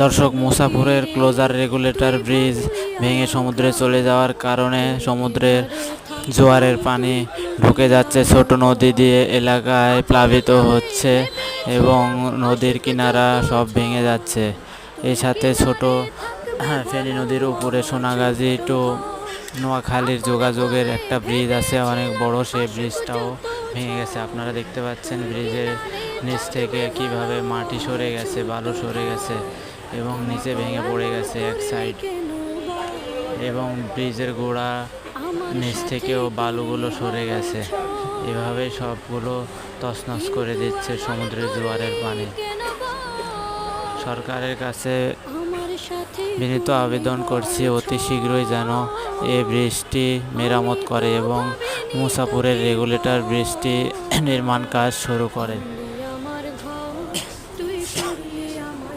দর্শক, মুসাফুরের closure regulator bridge ভেঙে সমুদ্রে চলে যাওয়ার কারণে সমুদ্রের জোয়ারের পানি ঢুকে যাচ্ছে ছোট নদী দিয়ে, এলাকায় প্লাবিত হচ্ছে এবং নদীর কিনারা সব ভেঙে যাচ্ছে। এই সাথে ছোট ফেনী নদীর উপরে সোনাগাজী টু নোয়াখালীর যোগাযোগের একটা ব্রিজ আছে অনেক বড়, সেই ব্রিজটাও ভেঙে গেছে। আপনারা দেখতে পাচ্ছেন ব্রিজের নিচ থেকে কিভাবে মাটি সরে গেছে, বালু সরে গেছে এবং নিচে ভেঙে পড়ে গেছে এক সাইড, এবং ব্রিজের গোড়া নিচ থেকেও বালুগুলো সরে গেছে। এভাবে সবগুলো তছনছ করে দিচ্ছে সমুদ্রের জোয়ারের পানি। সরকারের কাছে বিনীত আবেদন করছি অতি শীঘ্রই যেন এই ব্রিজটি মেরামত করে এবং মুসাফুরের রেগুলেটর ব্রিজটি নির্মাণ কাজ শুরু করে।